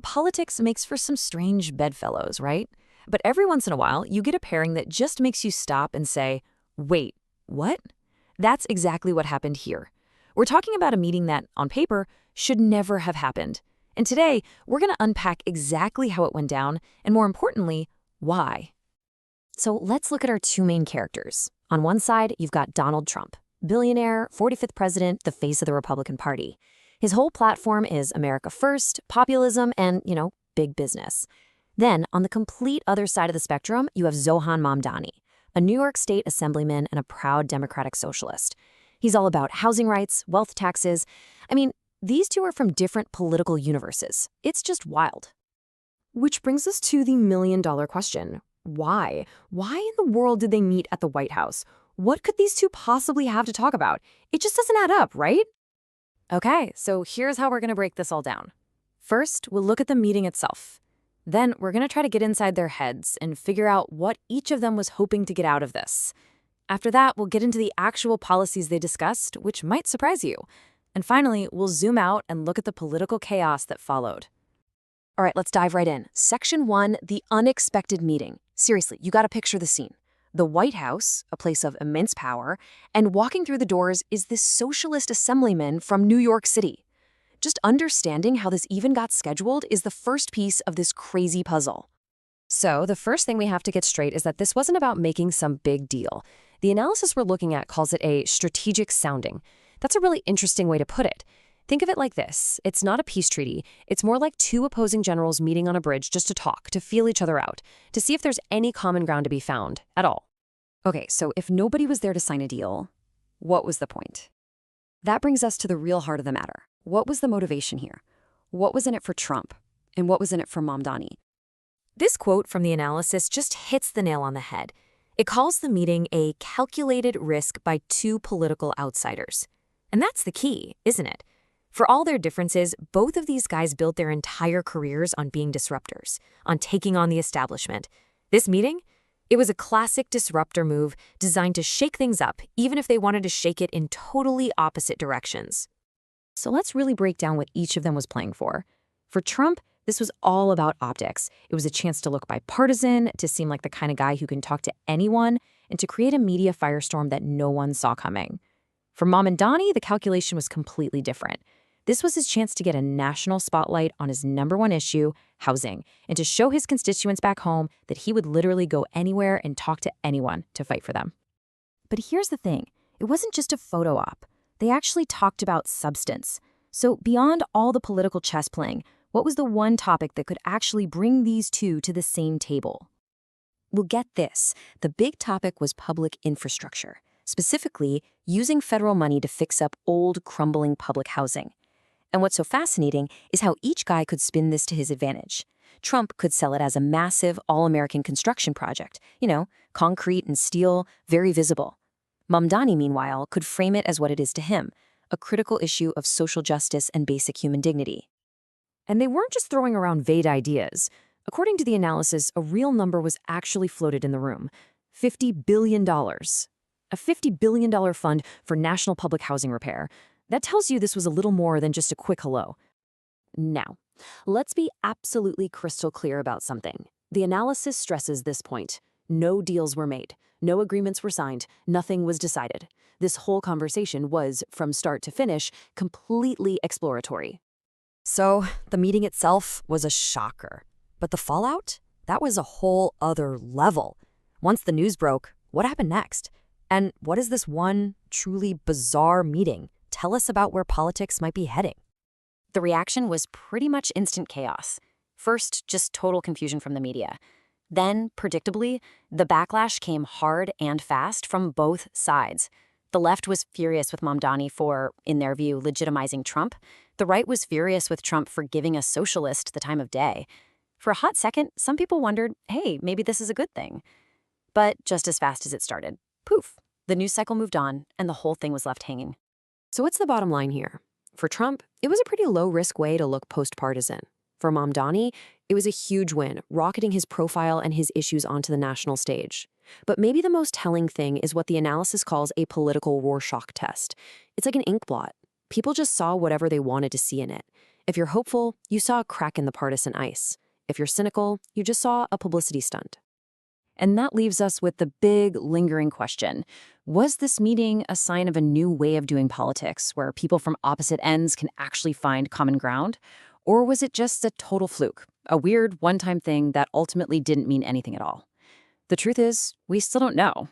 Politics makes for some strange bedfellows, right? But every once in a while, you get a pairing that just makes you stop and say, wait, what? That's exactly what happened here. We're talking about a meeting that, on paper, should never have happened. And today, we're going to unpack exactly how it went down, and more importantly, why. So let's look at our two main characters. On one side, you've got Donald Trump, billionaire, 45th president, the face of the Republican Party. His whole platform is America first, populism, and, big business. Then, on the complete other side of the spectrum, you have Mamdani, a New York State assemblyman and a proud democratic socialist. He's all about housing rights, wealth taxes. These two are from different political universes. It's just wild. Which brings us to the million-dollar question. Why? Why in the world did they meet at the White House? What could these two possibly have to talk about? It just doesn't add up, right? Okay, so here's how we're going to break this all down. First, we'll look at the meeting itself. Then we're going to try to get inside their heads and figure out what each of them was hoping to get out of this. After that, we'll get into the actual policies they discussed, which might surprise you. And finally, we'll zoom out and look at the political chaos that followed. All right, let's dive right in. Section 1, the unexpected meeting. Seriously, you got to picture the scene. The White House, a place of immense power, and walking through the doors is this socialist assemblyman from New York City. Just understanding how this even got scheduled is the first piece of this crazy puzzle. So the first thing we have to get straight is that this wasn't about making some big deal. The analysis we're looking at calls it a strategic sounding. That's a really interesting way to put it. Think of it like this. It's not a peace treaty. It's more like two opposing generals meeting on a bridge just to talk, to feel each other out, to see if there's any common ground to be found at all. Okay, so if nobody was there to sign a deal, what was the point? That brings us to the real heart of the matter. What was the motivation here? What was in it for Trump? And what was in it for Mamdani? This quote from the analysis just hits the nail on the head. It calls the meeting a calculated risk by two political outsiders. And that's the key, isn't it? For all their differences, both of these guys built their entire careers on being disruptors, on taking on the establishment. This meeting? It was a classic disruptor move designed to shake things up, even if they wanted to shake it in totally opposite directions. So let's really break down what each of them was playing for. For Trump, this was all about optics. It was a chance to look bipartisan, to seem like the kind of guy who can talk to anyone, and to create a media firestorm that no one saw coming. For Mamdani, the calculation was completely different. This was his chance to get a national spotlight on his #1 issue, housing, and to show his constituents back home that he would literally go anywhere and talk to anyone to fight for them. But here's the thing. It wasn't just a photo op. They actually talked about substance. So beyond all the political chess playing, what was the one topic that could actually bring these two to the same table? Well, get this. The big topic was public infrastructure, specifically using federal money to fix up old, crumbling public housing. And what's so fascinating is how each guy could spin this to his advantage. Trump could sell it as a massive, all-American construction project. Concrete and steel, very visible. Mamdani, meanwhile, could frame it as what it is to him, a critical issue of social justice and basic human dignity. And they weren't just throwing around vague ideas. According to the analysis, a real number was actually floated in the room: $50 billion. A $50 billion fund for national public housing repair. That tells you this was a little more than just a quick hello. Now, let's be absolutely crystal clear about something. The analysis stresses this point. No deals were made. No agreements were signed. Nothing was decided. This whole conversation was, from start to finish, completely exploratory. So, the meeting itself was a shocker. But the fallout? That was a whole other level. Once the news broke, what happened next? And what is this one truly bizarre meeting tell us about where politics might be heading? The reaction was pretty much instant chaos. First, just total confusion from the media. Then, predictably, the backlash came hard and fast from both sides. The left was furious with Mamdani for, in their view, legitimizing Trump. The right was furious with Trump for giving a socialist the time of day. For a hot second, some people wondered, hey, maybe this is a good thing. But just as fast as it started, poof, the news cycle moved on, and the whole thing was left hanging. So what's the bottom line here? For Trump, it was a pretty low-risk way to look post-partisan. For Mamdani, it was a huge win, rocketing his profile and his issues onto the national stage. But maybe the most telling thing is what the analysis calls a political Rorschach test. It's like an ink blot. People just saw whatever they wanted to see in it. If you're hopeful, you saw a crack in the partisan ice. If you're cynical, you just saw a publicity stunt. And that leaves us with the big, lingering question. Was this meeting a sign of a new way of doing politics, where people from opposite ends can actually find common ground? Or was it just a total fluke, a weird, one-time thing that ultimately didn't mean anything at all? The truth is, we still don't know.